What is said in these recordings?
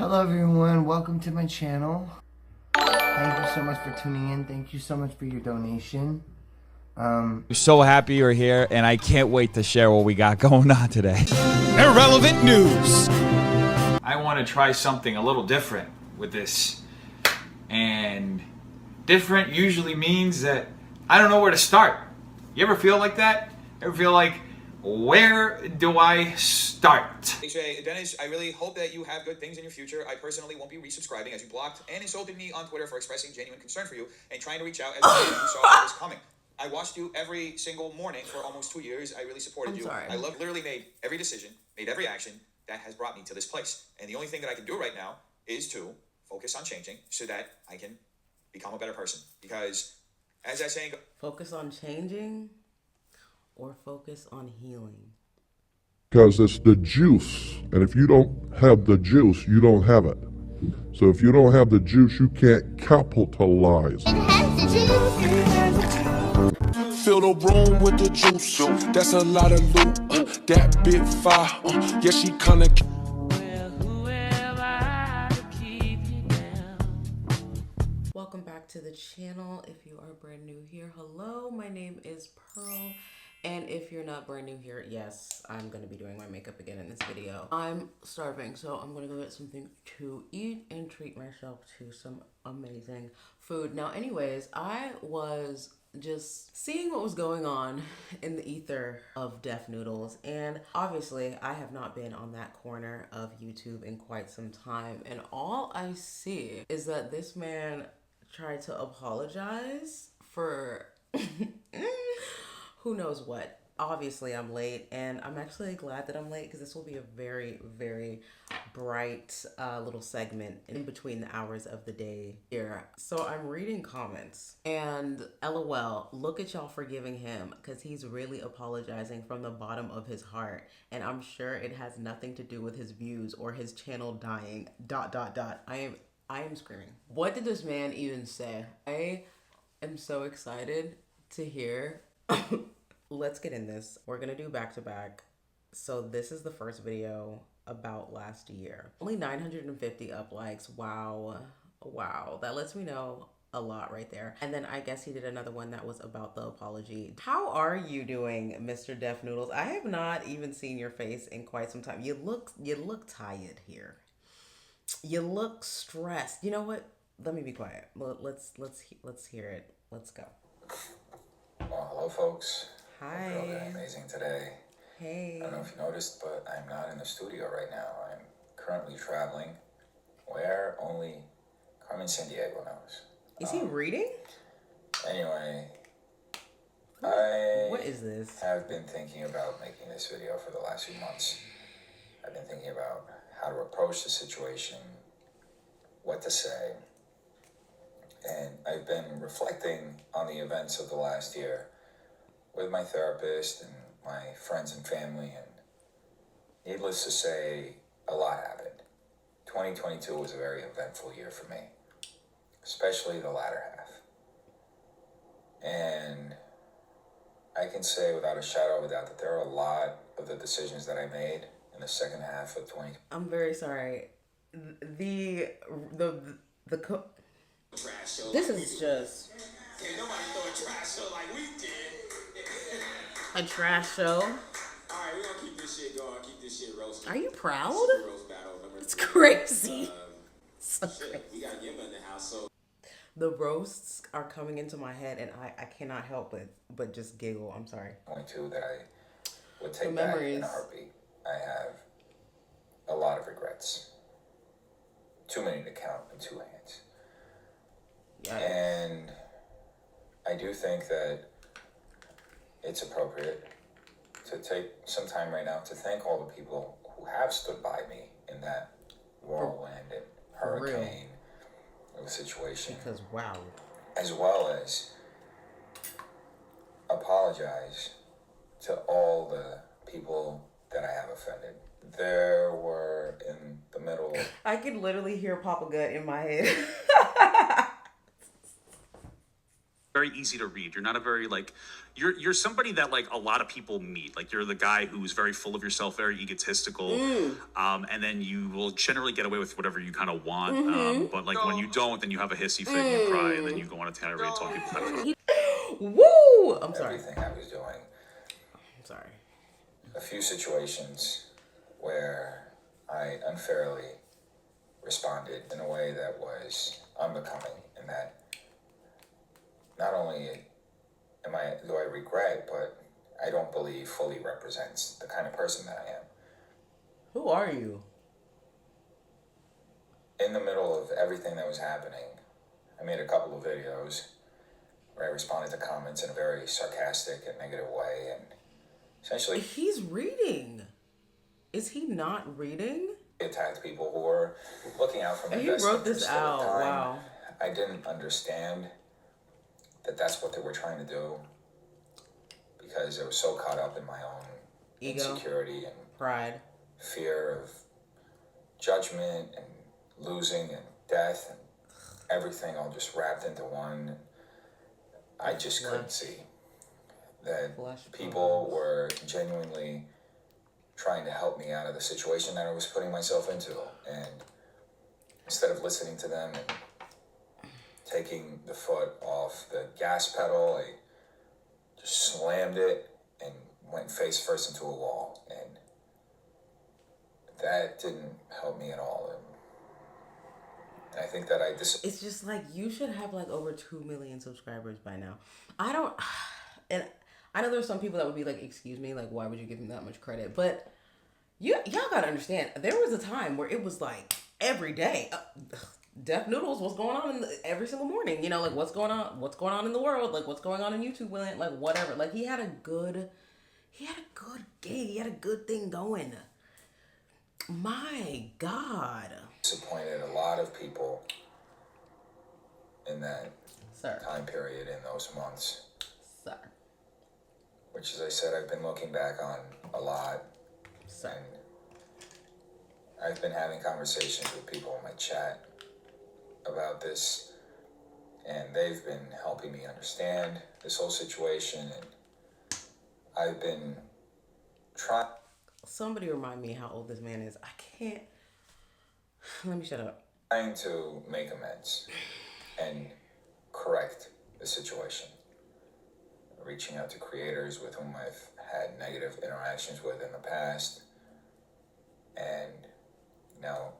Hello everyone, welcome to my channel. Thank you so much for tuning in. Thank you so much for your donation. I'm so happy you're here, and I can't wait to share what we got going on today. Irrelevant news. I want to try something a little different with this. And different usually means that I don't know where to start. You ever feel like that? Ever feel like, where do I start? Dennis, I really hope that you have good things in your future. I personally won't be resubscribing as you blocked and insulted me on Twitter for expressing genuine concern for you and trying to reach out as a man who saw what was coming. I watched you every single morning for almost 2 years. I really supported you. I literally made every decision, made every action that has brought me to this place. And the only thing that I can do right now is to focus on changing so that I can become a better person. Because as that saying, focus on changing or focus on healing? Because it's the juice. And if you don't have the juice, you don't have it. So if you don't have the juice, you can't capitalize. Fill the room with the juice. That's a lot of loot. That bit fire. Yeah, she kinda. Welcome back to the channel. If you are brand new here, hello, my name is Pearl. And if you're not brand new here, yes, I'm going to be doing my makeup again in this video. I'm starving, so I'm going to go get something to eat and treat myself to some amazing food. Now, anyways, I was just seeing what was going on in the ether of Deaf Noodles. And obviously, I have not been on that corner of YouTube in quite some time. And all I see is that this man tried to apologize for who knows what. Obviously, I'm late, and I'm actually glad that I'm late because this will be a very, very bright little segment in between the hours of the day here. So I'm reading comments, and LOL, look at y'all forgiving him because he's really apologizing from the bottom of his heart, and I'm sure it has nothing to do with his views or his channel dying. ... I am screaming. What did this man even say? I am so excited to hear. Let's get in this. We're gonna do back to back. So this is the first video about last year. Only 950 up likes. Wow. That lets me know a lot right there. And then I guess he did another one that was about the apology. How are you doing, Mr. Deaf Noodles? I have not even seen your face in quite some time. You look tired here. You look stressed. You know what? Let me be quiet. Let's hear it. Let's go. well, hello folks. Hi. I'm feeling amazing today. Hey. I don't know if you noticed, but I'm not in the studio right now. I'm currently traveling where only Carmen Sandiego knows. Is he reading? Anyway, What is this? have been thinking about making this video for the last few months. I've been thinking about how to approach the situation, what to say, and I've been reflecting on the events of the last year with my therapist and my friends and family, and needless to say, a lot happened. 2022 was a very eventful year for me, especially the latter half. And I can say without a shadow of a doubt that there are a lot of the decisions that I made in the second half of 2020. I'm very sorry. This is just Ain't nobody throw a trash show like we did. a trash show. Alright, we're gonna keep this shit going, keep this shit roasting. Are you proud? Super roast battle number It's 3. crazy. So Shit, we got Yimba in the house, so the roasts are coming into my head, and I cannot help but just giggle. I'm sorry. 22 that I would take The back memories. in a heartbeat. I have a lot of regrets. Too many to count in two hands. Yeah. And I do think that it's appropriate to take some time right now to thank all the people who have stood by me in that whirlwind and hurricane of a situation. Because wow. As well as apologize to all the people that I have offended. There were in the middle. I can literally hear Papa Gut in my head. very easy to read. You're not a very like, you're somebody that like a lot of people meet. Like you're the guy who's very full of yourself, very egotistical, and then you will generally get away with whatever you kind of want. But like when you don't, then you have a hissy fit, and you cry, and then you go on a tirade talking about Woo! I'm sorry. everything I was doing. I'm sorry. A few situations where I unfairly responded in a way that was unbecoming, and that not only do I regret, but I don't believe fully represents the kind of person that I am. Who are you? In the middle of everything that was happening, I made a couple of videos where I responded to comments in a very sarcastic and negative way, and essentially He's reading. Is he not reading? attacked people who were looking out for my You best wrote this interest at the out. time. Wow. I didn't understand that that's what they were trying to do, because I was so caught up in my own Ego. insecurity and Pride. fear of judgment and losing and death and everything all just wrapped into one. I just couldn't see that people were genuinely trying to help me out of the situation that I was putting myself into. And instead of listening to them and taking the foot off the gas pedal, I just slammed it and went face first into a wall. And that didn't help me at all. And I think that It's just like you should have like over 2 million subscribers by now. I don't, and I know there's some people that would be like, excuse me, like why would you give him that much credit? But y'all gotta understand, there was a time where it was like every day, Deaf Noodles, what's going on every single morning? You know, like what's going on in the world? Like what's going on in YouTube land? Like whatever. Like he had a good gig. He had a good thing going. My God. disappointed a lot of people in that Sir. time period, in those months, Sir. which, as I said, I've been looking back on a lot. Sir. And I've been having conversations with people in my chat about this, and they've been helping me understand this whole situation, and I've been trying. Somebody remind me how old this man is. I can't. Let me shut up. Trying to make amends and correct the situation. Reaching out to creators with whom I've had negative interactions with in the past, and now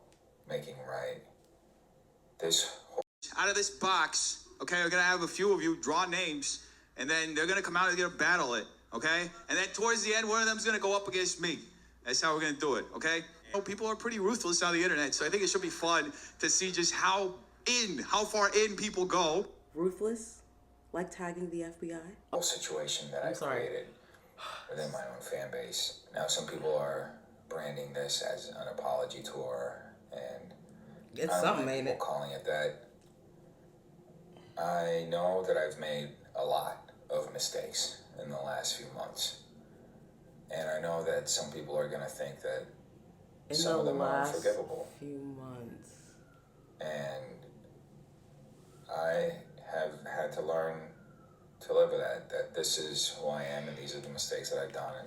making right this whole. Out of this box, okay, we're gonna have a few of you draw names, and then they're gonna come out and they're gonna battle it, okay? And then towards the end, one of them's gonna go up against me. That's how we're gonna do it, okay? You know, people are pretty ruthless on the internet, so I think it should be fun to see just how far in people go. Ruthless? Like tagging the FBI? Whole situation that I created within my own fan base. Now some people are branding this as an apology tour, and It's I don't something, mind ain't people it? calling it that. I know that I've made a lot of mistakes in the last few months, and I know that some people are going to think that some of them are unforgivable. Few months. And I have had to learn to live with that this is who I am and these are the mistakes that I've done.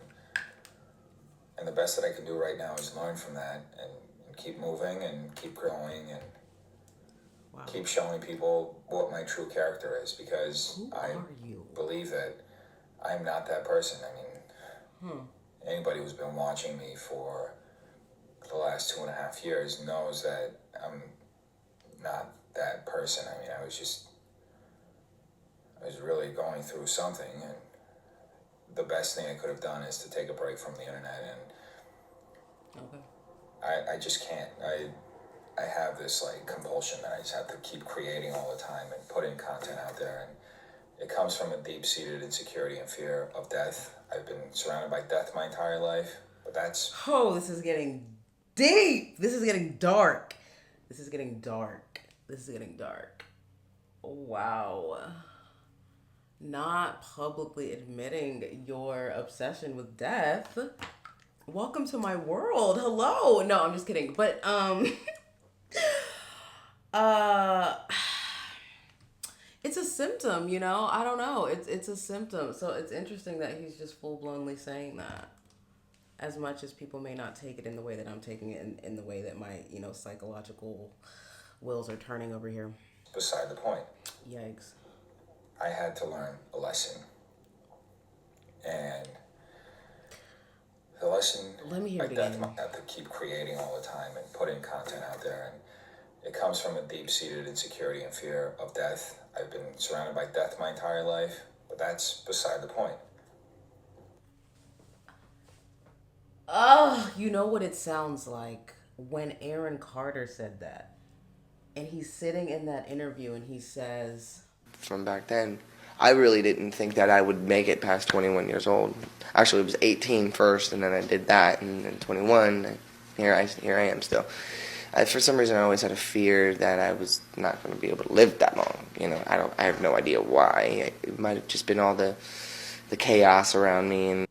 And the best that I can do right now is learn from that and keep moving and keep growing and keep showing people what my true character is, because I believe that I'm not that person. I mean, anybody who's been watching me for the last 2.5 years knows that I'm not that person. I mean, I was really going through something, and the best thing I could have done is to take a break from the internet, and I just can't. I have this like compulsion that I just have to keep creating all the time and putting content out there, and it comes from a deep-seated insecurity and fear of death. I've been surrounded by death my entire life, but that's... Oh, this is getting deep. This is getting dark. This is getting dark. This is getting dark. Wow. Not publicly admitting your obsession with death. Welcome to my world. Hello. No, I'm just kidding. But it's a symptom, you know. I don't know. It's a symptom. So it's interesting that he's just full blownly saying that. As much as people may not take it in the way that I'm taking it, in the way that my, you know, psychological wheels are turning over here. Beside the point. Yikes. I had to learn a lesson. And the lesson, let me hear it death, again. I have to keep creating all the time and putting content out there. And it comes from a deep-seated insecurity and fear of death. I've been surrounded by death my entire life, but that's beside the point. Oh, you know what it sounds like when Aaron Carter said that. And he's sitting in that interview and he says... From back then, I really didn't think that I would make it past 21 years old. Actually, it was 18 first, and then I did that, and then 21, and here I am still. For some reason, I always had a fear that I was not going to be able to live that long. You know, I have no idea why. It might have just been all the chaos around me. And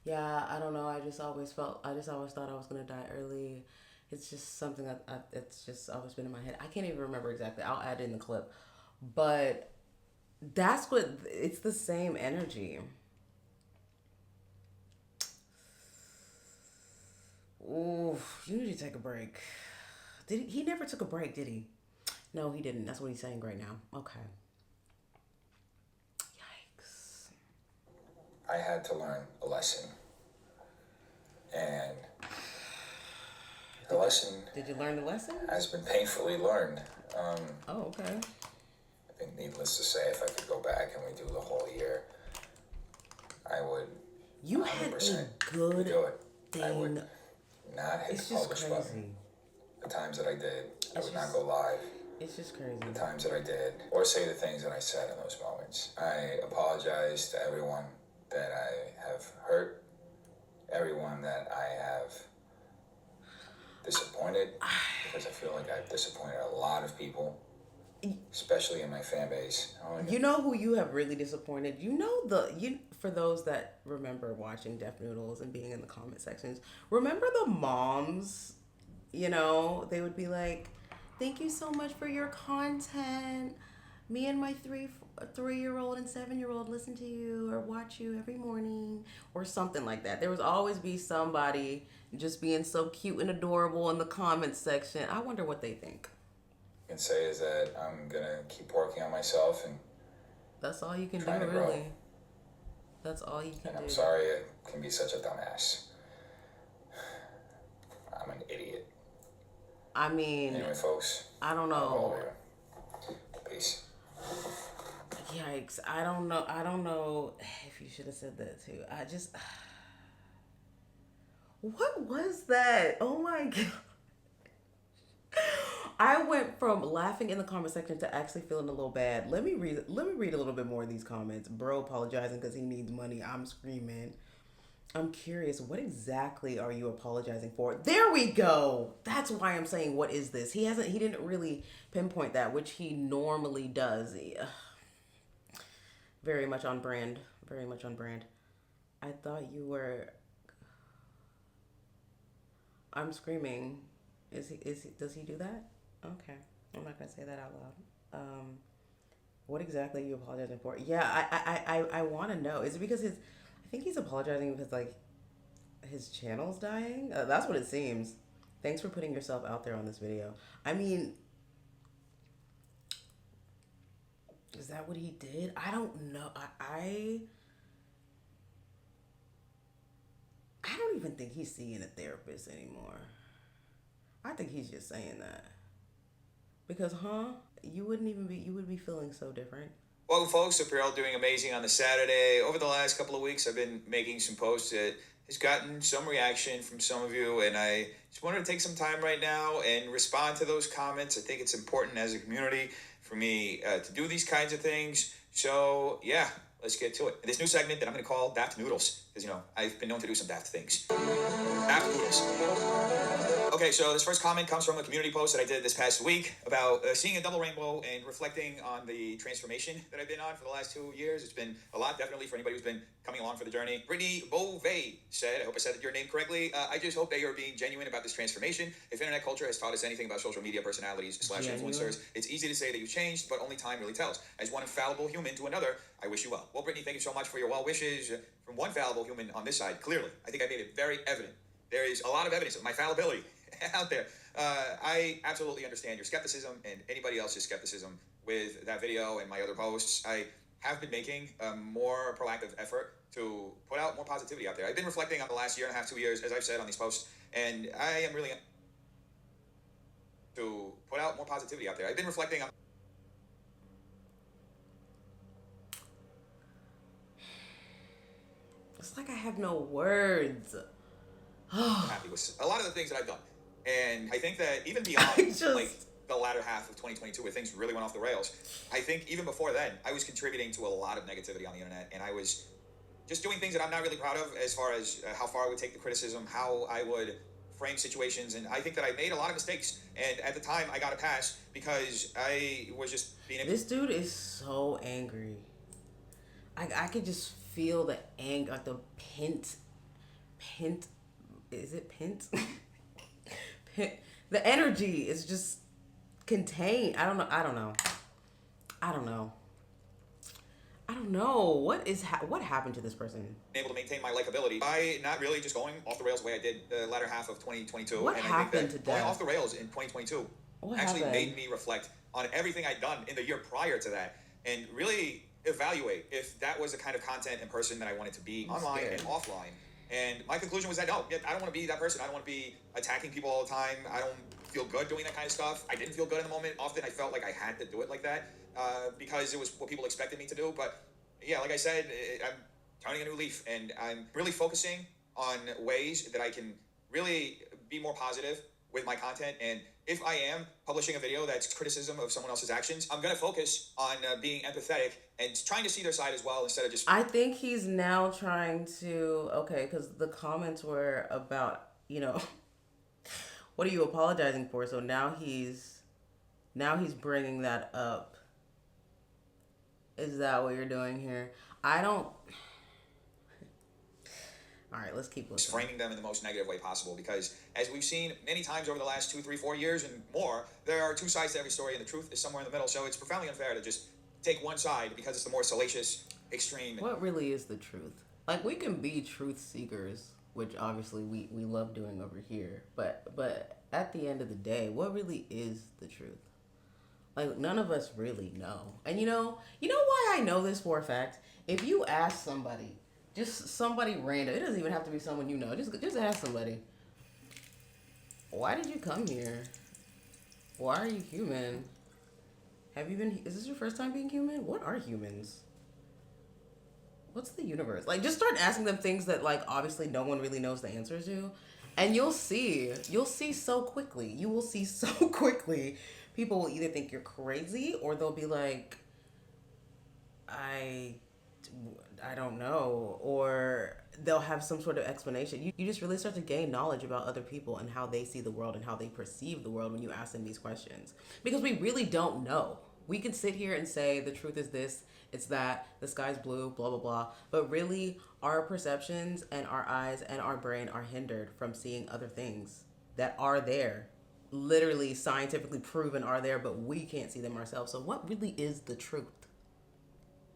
yeah, I don't know. I just always thought I was going to die early. It's just something that it's just always been in my head. I can't even remember exactly. I'll add it in the clip. But that's what, it's the same energy. Ooh, you need to take a break. He never took a break, did he? No, he didn't. That's what he's saying right now. Okay. Yikes. I had to learn a lesson. And the lesson... Did you learn the lesson? Has been painfully learned. Oh, okay. I think needless to say, if I could go back and we do the whole year, I would. You had a good do it. thing. I would not hit the publish button. The times that I did, I would not go live. It's just crazy. The times that I did, or say the things that I said in those moments. I apologize to everyone that I have hurt, everyone that I have disappointed, because I feel like I've disappointed a lot of people. Especially in my fan base. You know who you have really disappointed? You know for those that remember watching Deaf Noodles and being in the comment sections, remember the moms, you know, they would be like, thank you so much for your content. Me and my 3-year-old and 7-year-old listen to you or watch you every morning or something like that. There would always be somebody just being so cute and adorable in the comment section. I wonder what they think. Can say is that I'm gonna keep working on myself and that's all you can do, really. That's all you can do. And I'm sorry I can be such a dumbass. I'm an idiot. I mean, anyway, folks, I don't know. Peace. Yikes. I don't know if you should have said that too. What was that? Oh my God. I went from laughing in the comment section to actually feeling a little bad. Let me read a little bit more of these comments. Bro apologizing because he needs money. I'm screaming. I'm curious, what exactly are you apologizing for? There we go. That's why I'm saying, what is this? He didn't really pinpoint that, which he normally does. Very much on brand. Very much on brand. I thought you were... I'm screaming. Does he do that? Okay. I'm not gonna say that out loud. What exactly are you apologizing for? Yeah, I want to know. Is it because I think he's apologizing because like his channel's dying? That's what it seems. Thanks for putting yourself out there on this video. I mean, is that what he did? I don't know. I don't even think he's seeing a therapist anymore. I think he's just saying that. Because, you would be feeling so different. Welcome, folks. Hope you're all doing amazing on the Saturday. Over the last couple of weeks, I've been making some posts that has gotten some reaction from some of you, and I just wanted to take some time right now and respond to those comments. I think it's important as a community for me to do these kinds of things. So, yeah, let's get to it. This new segment that I'm going to call Daft Noodles, because, I've been known to do some daft things. Daft Noodles. Okay, so this first comment comes from a community post that I did this past week about seeing a double rainbow and reflecting on the transformation that I've been on for the last 2 years. It's been a lot, definitely, for anybody who's been coming along for the journey. Brittany Beauvais said, I hope I said your name correctly, I just hope that you're being genuine about this transformation. If internet culture has taught us anything about social media personalities / influencers, it's easy to say that you've changed, but only time really tells. As one fallible human to another, I wish you well. Well, Brittany, thank you so much for your well wishes. From one fallible human on this side, clearly, I think I made it very evident. There is a lot of evidence of my fallibility out there. I absolutely understand your skepticism and anybody else's skepticism with that video and my other posts. I have been making a more proactive effort to put out more positivity out there. I've been reflecting on the last 1.5 years, 2 years, as I've said on these posts, and I am really to put out more positivity out there. I've been reflecting on. It's like I have no words. Happy with a lot of the things that I've done. And I think that even beyond like the latter half of 2022 where things really went off the rails, I think even before then, I was contributing to a lot of negativity on the internet. And I was just doing things that I'm not really proud of as far as how far I would take the criticism, how I would frame situations. And I think that I made a lot of mistakes. And at the time, I got a pass because I was just being... This dude is so angry. I could just feel the anger, like the pent... Is it pent? The energy is just contained. I don't know. What happened to this person? Able to maintain my likability by not really just going off the rails the way I did the latter half of 2022. What happened to that? Going off the rails in 2022 actually made me reflect on everything I'd done in the year prior to that and really evaluate if that was the kind of content and person that I wanted to be online and offline. And my conclusion was that no, I don't want to be that person. I don't want to be attacking people all the time. I don't feel good doing that kind of stuff. I didn't feel good in the moment. Often I felt like I had to do it like that because it was what people expected me to do. But yeah, like I said, I'm turning a new leaf and I'm really focusing on ways that I can really be more positive with my content. And if I am publishing a video that's criticism of someone else's actions, I'm going to focus on being empathetic and trying to see their side as well instead of just... I think he's now trying to... Okay, because the comments were about, what are you apologizing for? So now he's bringing that up. Is that what you're doing here? I don't... All right, let's keep listening. Framing them in the most negative way possible because, as we've seen many times over the last 2, 3, 4 years and more, there are two sides to every story and the truth is somewhere in the middle. So it's profoundly unfair to just take one side because it's the more salacious, extreme... What really is the truth? Like, we can be truth seekers, which obviously we love doing over here, but at the end of the day, what really is the truth? Like, none of us really know. And you know why I know this for a fact? If you ask somebody, just somebody random, it doesn't even have to be someone you know, just ask somebody, why did you come here? Why are you human? Is this your first time being human? What are humans? What's the universe? Like, just start asking them things that, like, obviously no one really knows the answers to. And you'll see so quickly. You will see so quickly. People will either think you're crazy or they'll be like, I don't know. Or they'll have some sort of explanation. You just really start to gain knowledge about other people and how they see the world and how they perceive the world when you ask them these questions. Because we really don't know. We can sit here and say the truth is this, it's that, the sky's blue, blah, blah, blah. But really, our perceptions and our eyes and our brain are hindered from seeing other things that are there. Literally, scientifically proven are there, but we can't see them ourselves. So what really is the truth?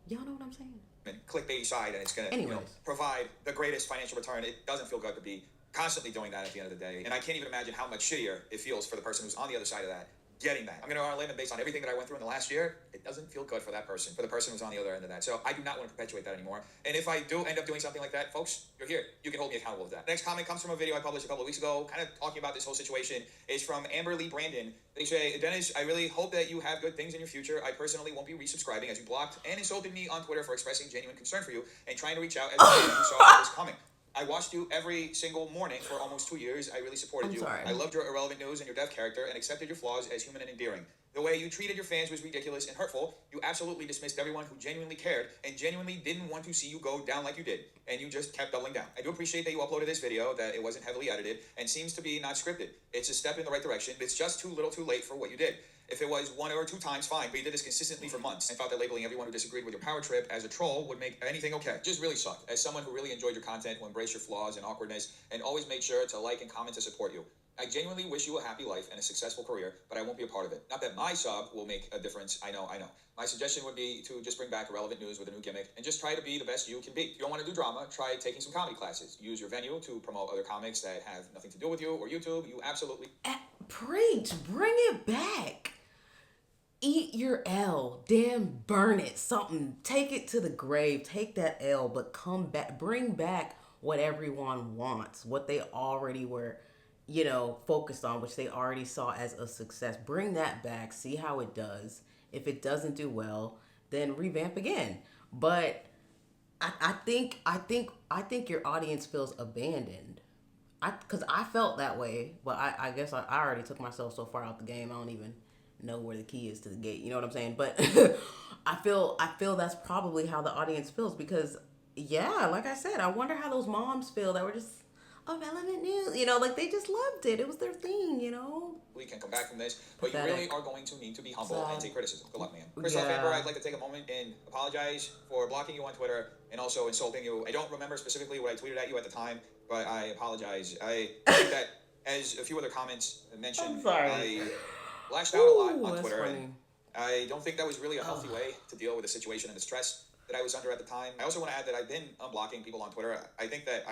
Y'all know what I'm saying? Clickbait side, and it's going to provide the greatest financial return. It doesn't feel good to be constantly doing that at the end of the day. And I can't even imagine how much shittier it feels for the person who's on the other side of that. Getting that. I'm going to go on a limb and based on everything that I went through in the last year, it doesn't feel good for that person, for the person who's on the other end of that. So I do not want to perpetuate that anymore. And if I do end up doing something like that, folks, you're here. You can hold me accountable for that. Next comment comes from a video I published a couple of weeks ago, kind of talking about this whole situation. It's from Amber Lee Brandon. They say, Dennis, I really hope that you have good things in your future. I personally won't be resubscribing as you blocked and insulted me on Twitter for expressing genuine concern for you and trying to reach out as a man who saw this coming. I watched you every single morning for almost 2 years. I really supported I'm you. sorry. I loved your irrelevant news and your deaf character and accepted your flaws as human and endearing. The way you treated your fans was ridiculous and hurtful. You absolutely dismissed everyone who genuinely cared and genuinely didn't want to see you go down like you did. And you just kept doubling down. I do appreciate that you uploaded this video, that it wasn't heavily edited, and seems to be not scripted. It's a step in the right direction, but it's just too little too late for what you did. If it was 1 or 2 times, fine, but you did this consistently for months and thought that labeling everyone who disagreed with your power trip as a troll would make anything okay. Just really sucked. As someone who really enjoyed your content, who embraced your flaws and awkwardness, and always made sure to like and comment to support you, I genuinely wish you a happy life and a successful career, but I won't be a part of it. Not that my sub will make a difference. I know. My suggestion would be to just bring back relevant news with a new gimmick and just try to be the best you can be. If you don't want to do drama, try taking some comedy classes. Use your venue to promote other comics that have nothing to do with you or YouTube. You absolutely... Preach. Bring it back. Eat your L. Damn, burn it. Something. Take it to the grave. Take that L, but come back. Bring back what everyone wants. What they already were, focused on, which they already saw as a success. Bring that back. See how it does. If it doesn't do well, then revamp again. But I think your audience feels abandoned. Because I felt that way, but I guess I already took myself so far out the game. I don't even know where the key is to the gate. You know what I'm saying? But I feel that's probably how the audience feels, because like I said, I wonder how those moms feel that were just irrelevant news. They just loved it. It was their thing. We can come back from this, but you really are going to need to be humble and take criticism. Good luck, man. Christoph Amber, I'd like to take a moment and apologize for blocking you on Twitter and also insulting you. I don't remember specifically what I tweeted at you at the time, but I apologize. I think that, as a few other comments mentioned, I lashed out a lot on Twitter, and I don't think that was really a healthy way to deal with the situation and the stress that I was under at the time. I also want to add that I've been unblocking people on Twitter. I think that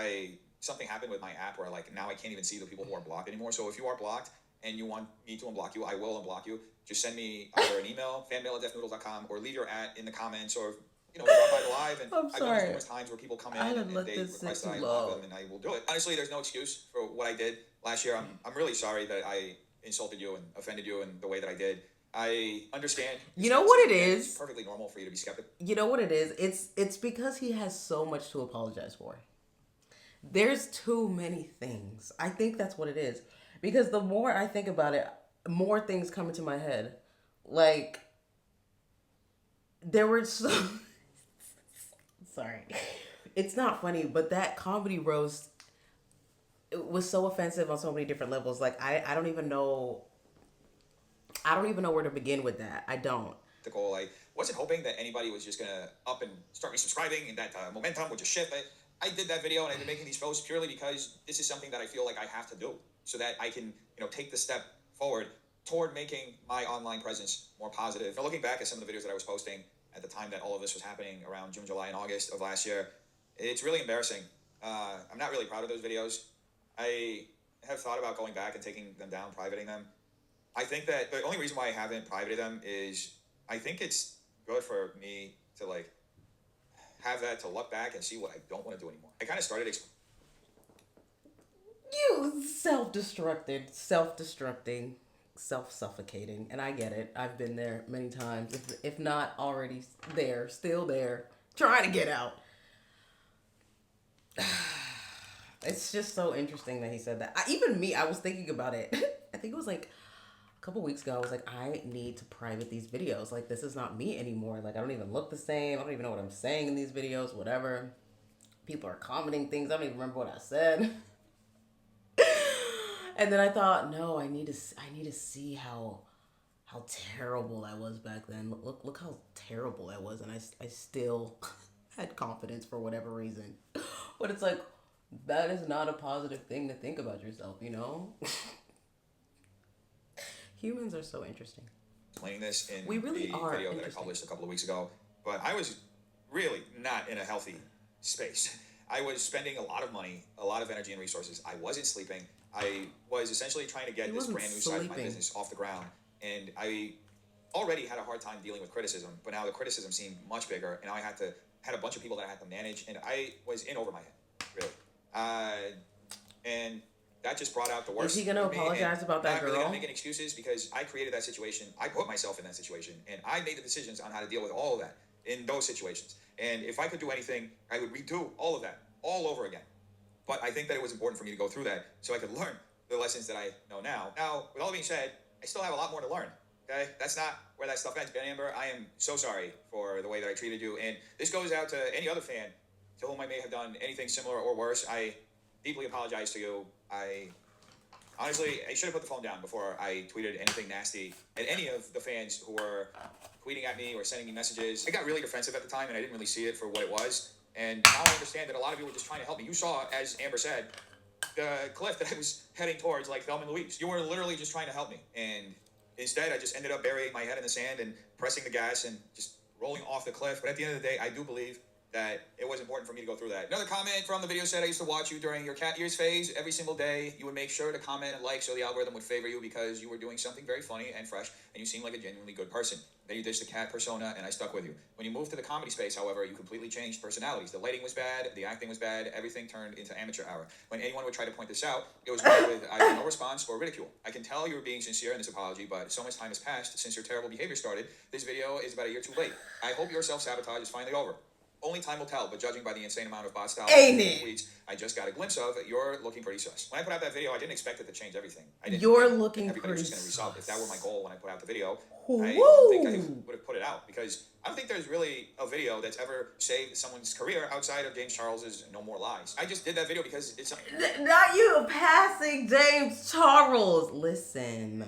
something happened with my app where now I can't even see the people who are blocked anymore. So if you are blocked and you want me to unblock you, I will unblock you. Just send me either an email, fanmail@deafnoodles.com, or leave your @ in the comments, or drop by the live. And I've done this numerous times where people come in and they request that I block them, and I will do it. Honestly, there's no excuse for what I did last year. I'm really sorry that I insulted you and offended you in the way that I did. I understand. You know what it is? It's perfectly normal for you to be skeptical. You know what it is? It's because he has so much to apologize for. There's too many things. I think that's what it is. Because the more I think about it, more things come into my head. There were some... Sorry. It's not funny, but that comedy roast, it was so offensive on so many different levels. I don't even know... I don't even know where to begin with that. I don't. The goal, I wasn't hoping that anybody was just going to up and start resubscribing and that momentum would just shift. I did that video and I've been making these posts purely because this is something that I feel like I have to do so that I can, take the step forward toward making my online presence more positive. Now, looking back at some of the videos that I was posting at the time that all of this was happening around June, July, and August of last year, it's really embarrassing. I'm not really proud of those videos. I have thought about going back and taking them down, privating them. I think that the only reason why I haven't privated them is I think it's good for me to have that to look back and see what I don't want to do anymore. I kind of started you self-destructing, self-suffocating, and I get it. I've been there many times, if not already there, still there, trying to get out. It's just so interesting that he said that. Even me, I was thinking about it. I think it was a couple weeks ago. I was like, I need to private these videos. This is not me anymore. I don't even look the same. I don't even know what I'm saying in these videos, whatever. People are commenting things. I don't even remember what I said. And then I thought, no, I need to see how terrible I was back then. Look how terrible I was, and I still had confidence for whatever reason. But it's that is not a positive thing to think about yourself, Humans are so interesting. Explaining this in we really the video that I published a couple of weeks ago, but I was really not in a healthy space. I was spending a lot of money, a lot of energy and resources. I wasn't sleeping. I was essentially trying to get this brand new side of my business off the ground, and I already had a hard time dealing with criticism, but now the criticism seemed much bigger, and now I had a bunch of people that I had to manage, and I was in over my head, really. And that just brought out the worst. Is he going to apologize about that girl? I'm not really going to make any excuses because I created that situation. I put myself in that situation, and I made the decisions on how to deal with all of that in those situations. And if I could do anything, I would redo all of that all over again. But I think that it was important for me to go through that so I could learn the lessons that I know now. Now, with all that being said, I still have a lot more to learn. Okay, that's not where that stuff ends. Ben Amber, I am so sorry for the way that I treated you, and this goes out to any other fan to whom I may have done anything similar or worse. I deeply apologize to you. Honestly, I should have put the phone down before I tweeted anything nasty at any of the fans who were tweeting at me or sending me messages. I got really defensive at the time, and I didn't really see it for what it was. And now I understand that a lot of you were just trying to help me. You saw, as Amber said, the cliff that I was heading towards, like Thelma and Louise. You were literally just trying to help me. And instead, I just ended up burying my head in the sand and pressing the gas and just rolling off the cliff. But at the end of the day, I do believe that it was important for me to go through that. Another comment from the video said, I used to watch you during your cat ears phase every single day. You would make sure to comment and like so the algorithm would favor you because you were doing something very funny and fresh and you seemed like a genuinely good person. Then you ditched the cat persona and I stuck with you. When you moved to the comedy space, however, you completely changed personalities. The lighting was bad, the acting was bad, everything turned into amateur hour. When anyone would try to point this out, it was met with either no response or ridicule. I can tell you were being sincere in this apology, but so much time has passed since your terrible behavior started. This video is about a year too late. I hope your self-sabotage is finally over. Only time will tell, but judging by the insane amount of bot style tweets I just got a glimpse of, you're looking pretty sus. When I put out that video, I didn't expect it to change everything. I didn't You're think looking everybody was pretty just going to resolve. If that were my goal when I put out the video, Woo! I don't think I would have put it out because I don't think there's really a video that's ever saved someone's career outside of James Charles's No More Lies. I just did that video because it's not you passing James Charles. Listen,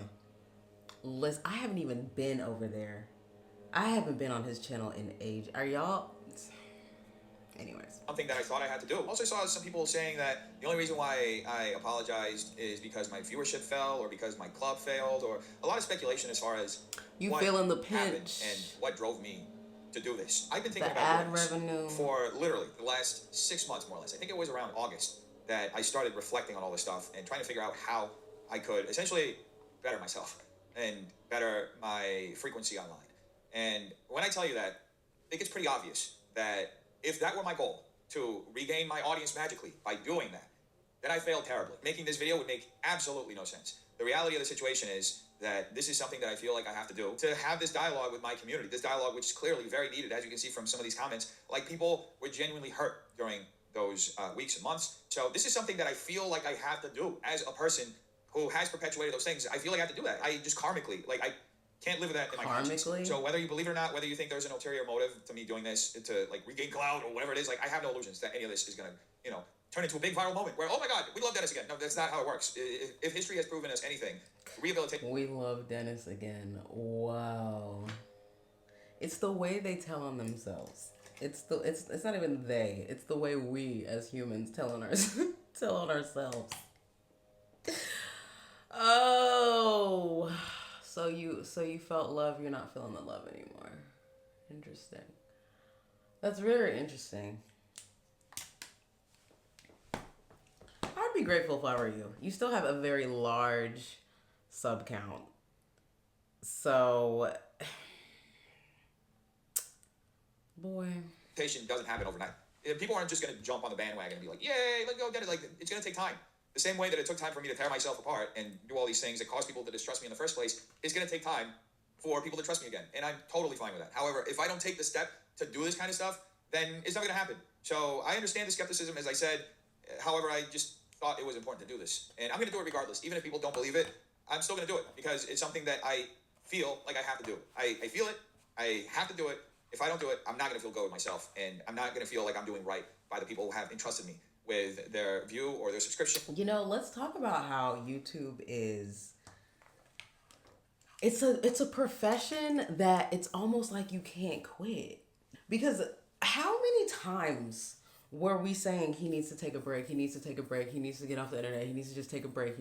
I haven't even been over there. I haven't been on his channel in age. Are y'all? Anyways. Something that I thought I had to do. Also saw some people saying that the only reason why I apologized is because my viewership fell or because my club failed or a lot of speculation as far as you what feeling the happened pinch and what drove me to do this. I've been thinking the about ad revenue for literally the last 6 months more or less. I think it was around August that I started reflecting on all this stuff and trying to figure out how I could essentially better myself and better my frequency online. And when I tell you that, it gets pretty obvious that if that were my goal, to regain my audience magically by doing that, then I failed terribly. Making this video would make absolutely no sense. The reality of the situation is that this is something that I feel like I have to do to have this dialogue with my community. This dialogue, which is clearly very needed, as you can see from some of these comments. Like, people were genuinely hurt during those weeks and months. So this is something that I feel like I have to do as a person who has perpetuated those things. I feel like I have to do that. I just karmically, like, I can't live with that in my conscience. So whether you believe it or not, whether you think there's an ulterior motive to me doing this to like regain clout or whatever it is, like, I have no illusions that any of this is gonna, turn into a big viral moment where, oh my God, we love Dennis again. No, that's not how it works. If history has proven us anything, rehabilitation. We love Dennis again. Wow. It's the way they tell on themselves. It's not even they. It's the way we as humans tell on ourselves. Oh. So you felt love, you're not feeling the love anymore. Interesting. That's very interesting. I'd be grateful if I were you. You still have a very large sub count. So, boy. Patient doesn't happen overnight. People aren't just going to jump on the bandwagon and be like, yay, let's go get it. Like, it's going to take time. The same way that it took time for me to tear myself apart and do all these things that caused people to distrust me in the first place, it's going to take time for people to trust me again. And I'm totally fine with that. However, if I don't take the step to do this kind of stuff, then it's not going to happen. So I understand the skepticism, as I said. However, I just thought it was important to do this. And I'm going to do it regardless. Even if people don't believe it, I'm still going to do it because it's something that I feel like I have to do. I feel it. I have to do it. If I don't do it, I'm not going to feel good with myself. And I'm not going to feel like I'm doing right by the people who have entrusted me with their view or their subscription. Let's talk about how YouTube is. It's a profession that it's almost like you can't quit. Because how many times were we saying he needs to take a break, he needs to take a break, he needs to get off the internet, he needs to just take a break,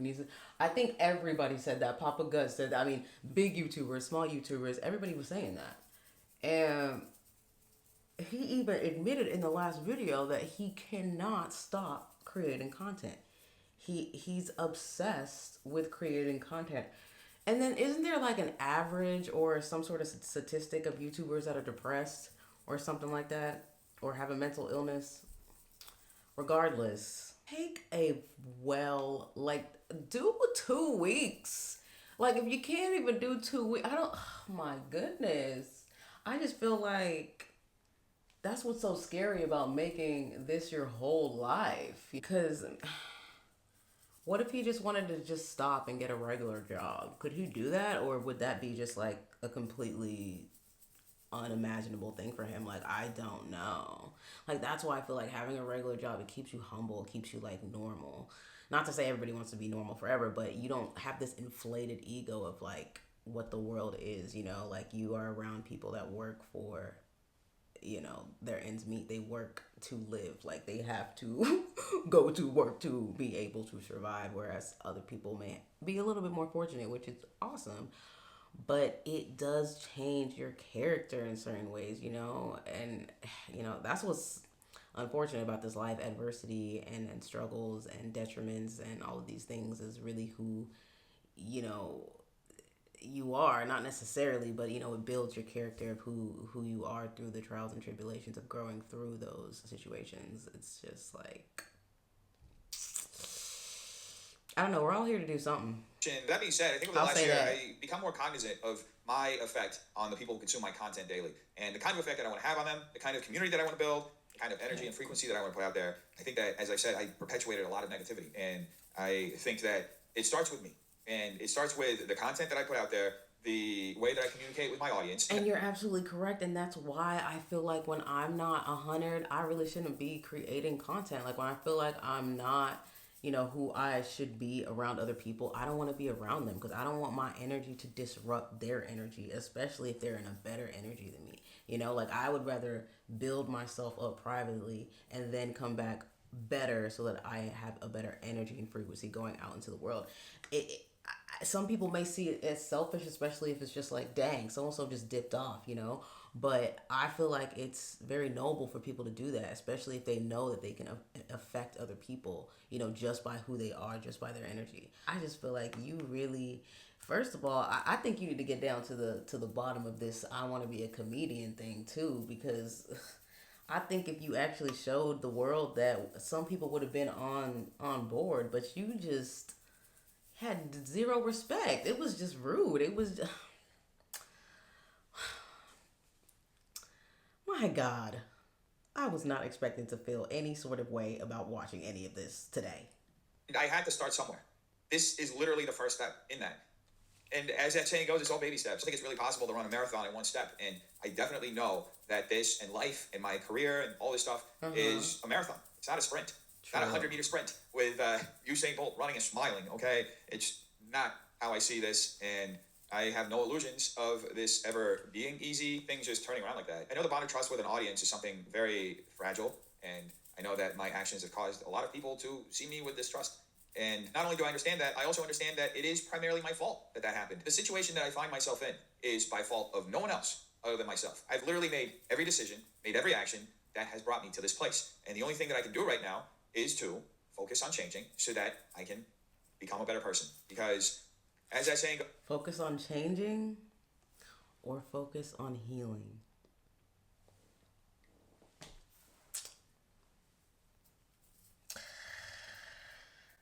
I think everybody said that. Papa Gus said that. I mean, big YouTubers, small YouTubers, everybody was saying that. And he even admitted in the last video that he cannot stop creating content. He's obsessed with creating content. And then isn't there like an average or some sort of statistic of YouTubers that are depressed or something like that, or have a mental illness? Regardless, take do 2 weeks. Like, if you can't even do 2 weeks, oh my goodness. I just feel like that's what's so scary about making this your whole life. Because what if he just wanted to just stop and get a regular job? Could he do that? Or would that be just like a completely unimaginable thing for him? Like, I don't know. Like, that's why I feel like having a regular job, it keeps you humble, it keeps you like normal. Not to say everybody wants to be normal forever, but you don't have this inflated ego of like what the world is, you know? Like, you are around people that work for, you know, their ends meet. They work to live. Like, they have to go to work to be able to survive, whereas other people may be a little bit more fortunate, which is awesome. But it does change your character in certain ways, you know? And, you know, that's what's unfortunate about this life. Adversity and struggles and detriments and all of these things is really who, you know, you are. Not necessarily, but, you know, it builds your character of who you are through the trials and tribulations of growing through those situations. It's just like, I don't know, we're all here to do something. That being said, I think over the last year, I become more cognizant of my effect on the people who consume my content daily, and the kind of effect that I want to have on them, the kind of community that I want to build, the kind of energy and frequency that I want to put out there. I think that, as I said, I perpetuated a lot of negativity, and I think that it starts with me, and it starts with the content that I put out there, the way that I communicate with my audience. And you're absolutely correct, and that's why I feel like when I'm not 100, I really shouldn't be creating content. Like, when I feel like I'm not, you know, who I should be around other people, I don't want to be around them, because I don't want my energy to disrupt their energy, especially if they're in a better energy than me. You know, like, I would rather build myself up privately and then come back better so that I have a better energy and frequency going out into the world. Some people may see it as selfish, especially if it's just like, dang, so-and-so just dipped off, you know? But I feel like it's very noble for people to do that, especially if they know that they can affect other people, you know, just by who they are, just by their energy. I just feel like you really, first of all, I think you need to get down to the bottom of this I want to be a comedian thing too, because I think if you actually showed the world that, some people would have been on board, but you just had zero respect. It was just rude. It was just... My God, I was not expecting to feel any sort of way about watching any of this today. I had to start somewhere. This is literally the first step in that. And as that saying goes, it's all baby steps. I think it's really possible to run a marathon in one step. And I definitely know that this and life and my career and all this stuff is a marathon. It's not a sprint. It's not a 100-meter sprint with Usain Bolt running and smiling, okay? It's not how I see this. And I have no illusions of this ever being easy, things just turning around like that. I know the bond of trust with an audience is something very fragile, and I know that my actions have caused a lot of people to see me with distrust. And not only do I understand that, I also understand that it is primarily my fault that happened. The situation that I find myself in is by fault of no one else other than myself. I've literally made every decision, made every action that has brought me to this place. And the only thing that I can do right now is to focus on changing so that I can become a better person. Because as that saying goes, focus on changing or focus on healing?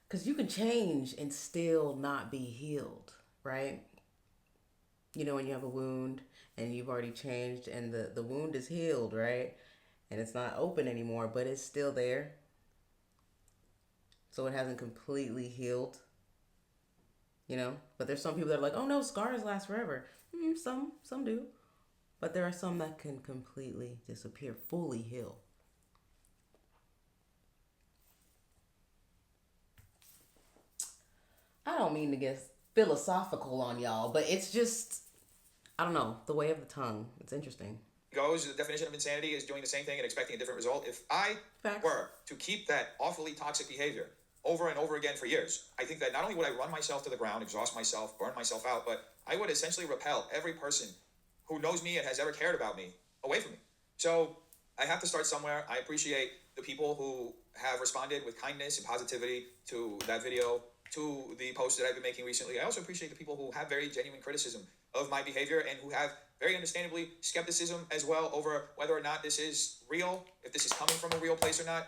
Because you can change and still not be healed, right? You know, when you have a wound and you've already changed and the wound is healed, right? And it's not open anymore, but it's still there. So it hasn't completely healed. You know, but there's some people that are like, oh no, scars last forever. Some do. But there are some that can completely disappear, fully heal. I don't mean to get philosophical on y'all, but it's just, I don't know, the way of the tongue. It's interesting. Goes, the definition of insanity is doing the same thing and expecting a different result. If I were to keep that awfully toxic behavior over and over again for years, I think that not only would I run myself to the ground, exhaust myself, burn myself out, but I would essentially repel every person who knows me and has ever cared about me away from me. So I have to start somewhere. I appreciate the people who have responded with kindness and positivity to that video, to the post that I've been making recently. I also appreciate the people who have very genuine criticism of my behavior and who have very understandably skepticism as well over whether or not this is real, if this is coming from a real place or not.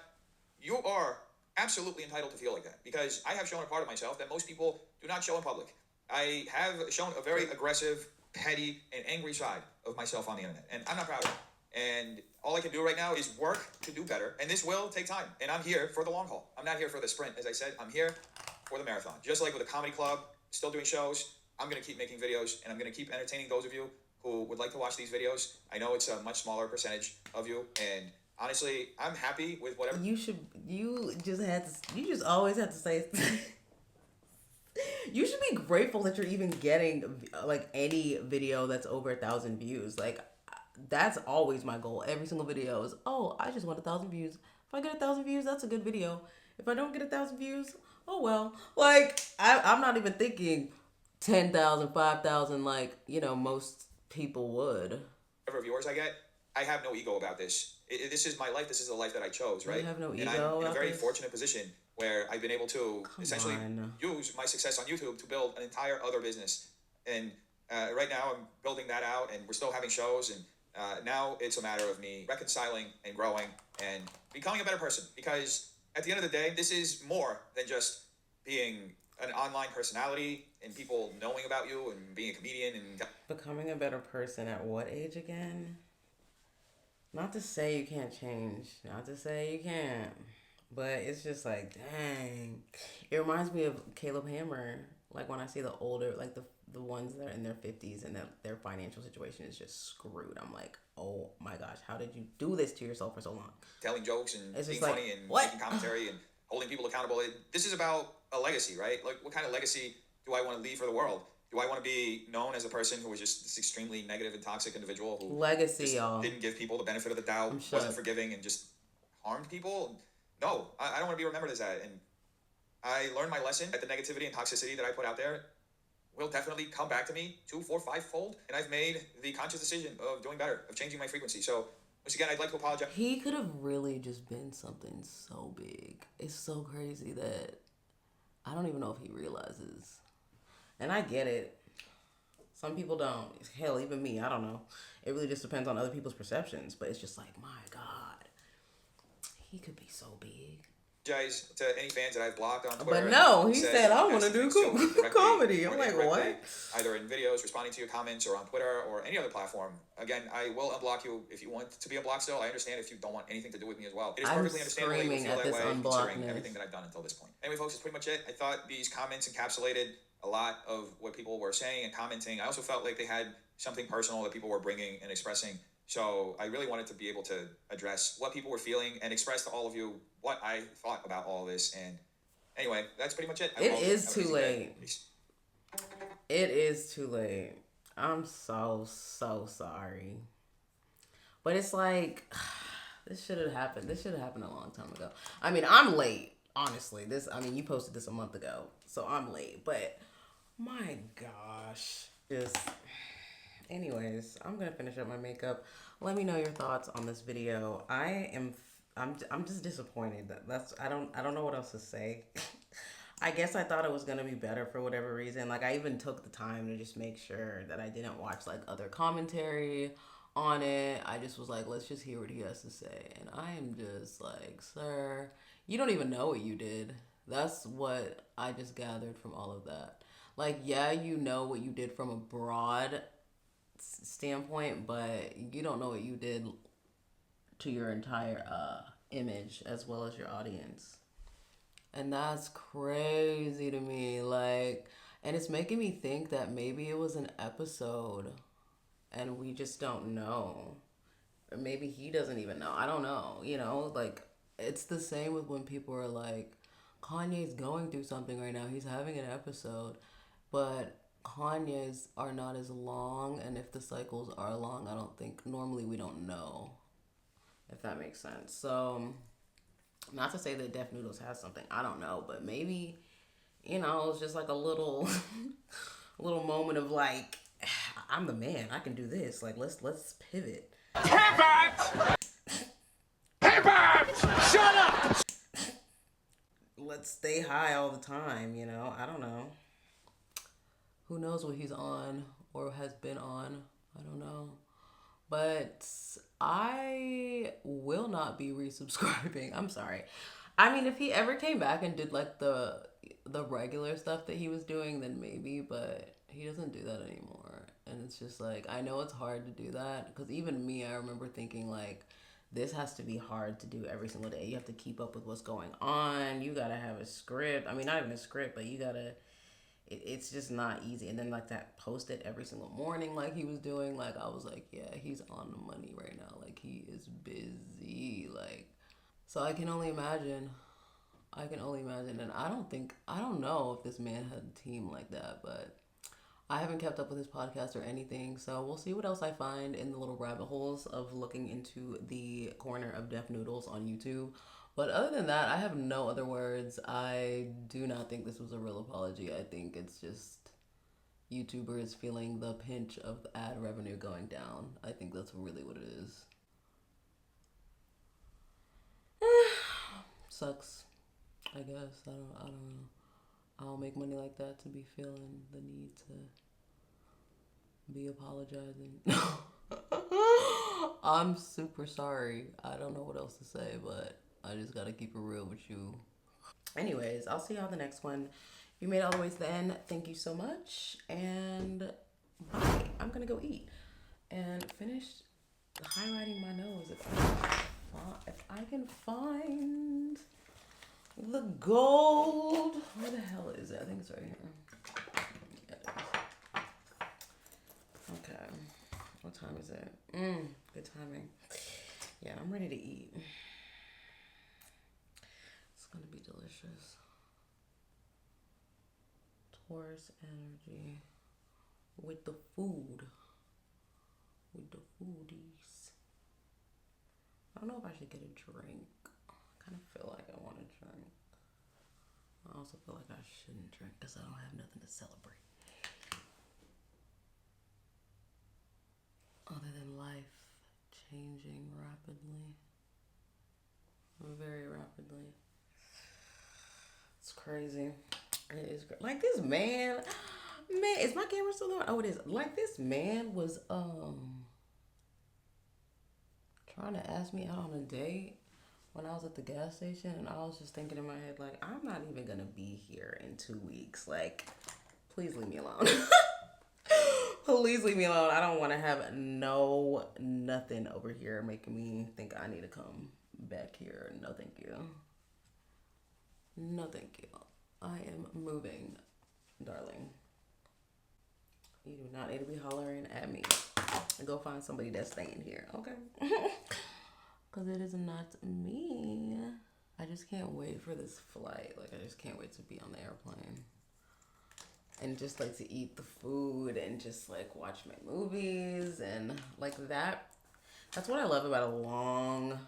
You are absolutely entitled to feel like that, because I have shown a part of myself that most people do not show in public. I have shown a very aggressive, petty, and angry side of myself on the internet, and I'm not proud of it. And all I can do right now is work to do better. And this will take time. And I'm here for the long haul. I'm not here for the sprint. As I said, I'm here for the marathon. Just like with the comedy club, still doing shows, I'm going to keep making videos, and I'm going to keep entertaining those of you who would like to watch these videos. I know it's a much smaller percentage of you, and honestly, I'm happy with whatever. You just always have to say, you should be grateful that you're even getting like any video that's over 1,000 views. Like, that's always my goal. Every single video is, oh, I just want 1,000 views. If I get 1,000 views, that's a good video. If I don't get 1,000 views, oh well. Like, I'm not even thinking 10,000, 5,000 like, you know, most people would. Whatever viewers I get, I have no ego about this. This is my life. This is the life that I chose, right? You have no ego and I'm in a very about this? fortunate position where I've been able to essentially use my success on YouTube to build an entire other business. And right now I'm building that out, and we're still having shows. And now it's a matter of me reconciling and growing and becoming a better person. Because at the end of the day, this is more than just being an online personality and people knowing about you and being a comedian and becoming a better person at what age again? Not to say you can't change, not to say you can't, but it's just like, dang. It reminds me of Caleb Hammer. Like, when I see the older, like the ones that are in their 50s and their financial situation is just screwed. I'm like, oh my gosh, how did you do this to yourself for so long? Telling jokes and it's being like, funny and what? making commentary and holding people accountable. This is about a legacy, right? Like, what kind of legacy do I want to leave for the world? Do I want to be known as a person who was just this extremely negative and toxic individual who legacy, y'all, didn't give people the benefit of the doubt, wasn't forgiving, and just harmed people? No, I don't want to be remembered as that. And I learned my lesson that the negativity and toxicity that I put out there will definitely come back to me 2, 4, 5-fold. And I've made the conscious decision of doing better, of changing my frequency. So once again, I'd like to apologize. He could have really just been something so big. It's so crazy that I don't even know if he realizes. And I get it. Some people don't. Hell, even me, I don't know. It really just depends on other people's perceptions. But it's just like, my God, he could be so big. Apologize to any fans that I've blocked on Twitter. But no, he said, I want to do comedy. I'm like, what? Either in videos, responding to your comments, or on Twitter, or any other platform. Again, I will unblock you if you want to be unblocked still. I understand if you don't want anything to do with me as well. It is perfectly understandable that you feel that way, considering everything that I've done until this point. Anyway, folks, that's pretty much it. I thought these comments encapsulated a lot of what people were saying and commenting. I also felt like they had something personal that people were bringing and expressing. So I really wanted to be able to address what people were feeling and express to all of you what I thought about all of this. And anyway, that's pretty much it. It is too late. It is too late. I'm so sorry. But it's like, this should have happened. This should have happened a long time ago. I mean, I'm late, honestly. You posted this a month ago, so I'm late. But my gosh, anyways, I'm gonna finish up my makeup. Let me know your thoughts on this video. I'm just disappointed. I don't know what else to say. I guess I thought it was gonna be better for whatever reason. Like, I even took the time to just make sure that I didn't watch like other commentary on it. I just was like, let's just hear what he has to say. And I am just like, sir, you don't even know what you did. That's what I just gathered from all of that. Like, yeah, you know what you did from a broad standpoint, but you don't know what you did to your entire image as well as your audience. And that's crazy to me. Like, and it's making me think that maybe it was an episode and we just don't know. Or maybe he doesn't even know. I don't know. You know, like, it's the same with when people are like, Kanye's going through something right now. He's having an episode. But Kanye's are not as long, and if the cycles are long, I don't think, normally we don't know, if that makes sense. So, not to say that Def Noodles has something, I don't know, but maybe, you know, it's just like a little, little moment of like, I'm the man, I can do this, like, let's pivot. Pivot! Pivot! Shut up! Let's stay high all the time, you know, I don't know. Who knows what he's on or has been on? I don't know. But I will not be resubscribing. I'm sorry. I mean, if he ever came back and did like the regular stuff that he was doing, then maybe, but he doesn't do that anymore. And it's just like, I know it's hard to do that, because even me, I remember thinking like, this has to be hard to do every single day. You have to keep up with what's going on. You gotta have a script. I mean, not even a script, but you gotta, it's just not easy. And then like that, post it every single morning like he was doing, like I was like, yeah, he's on the money right now. Like he is busy. Like, so I can only imagine. And I don't know if this man had a team like that, but I haven't kept up with his podcast or anything, so we'll see what else I find in the little rabbit holes of looking into the corner of Deaf Noodles on YouTube. But other than that, I have no other words. I do not think this was a real apology. I think it's just YouTubers feeling the pinch of the ad revenue going down. I think that's really what it is. Sucks, I guess. I don't know. I don't make money like that to be feeling the need to be apologizing. I'm super sorry. I don't know what else to say, but I just gotta keep it real with you. Anyways, I'll see y'all the next one. If you made it all the way to the end, thank you so much. And bye. I'm gonna go eat and finish highlighting my nose if I can find the gold. Where the hell is it? I think it's right here. Yeah, it is. Okay. What time is it? Good timing. Yeah, I'm ready to eat. It's gonna be delicious. Taurus energy with the food. With the foodies. I don't know if I should get a drink. I kind of feel like I want a drink. I also feel like I shouldn't drink because I don't have nothing to celebrate. Other than life changing rapidly. Very rapidly. It's crazy. It is great. Like this man, is my camera still on? Oh, it is. Like this man was trying to ask me out on a date when I was at the gas station, and I was just thinking in my head, like, I'm not even gonna be here in 2 weeks. Like, please leave me alone. Please leave me alone. I don't want to have nothing over here making me think I need to come back here. No, thank you. No, thank you. I am moving, darling. You do not need to be hollering at me. Go find somebody that's staying here, okay? Because it is not me. I just can't wait for this flight. Like, I just can't wait to be on the airplane. And just, like, to eat the food and just, like, watch my movies. And, like, that's what I love about a long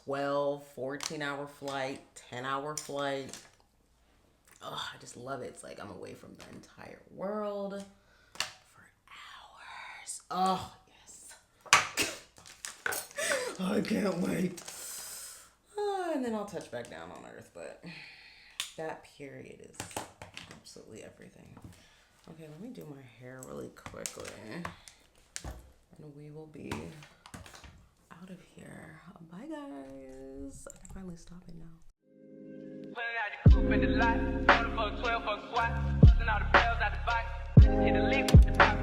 12, 14-hour flight, 10-hour flight. Oh, I just love it. It's like I'm away from the entire world for hours. Oh, yes. I can't wait. And then I'll touch back down on Earth, but that period is absolutely everything. Okay, let me do my hair really quickly. And we will be out of here. Bye, guys. I can finally stop it now. Put it out the coupe in the lot. 12 fuck squat. Busting all the bells out the box. Hit the lick with the box.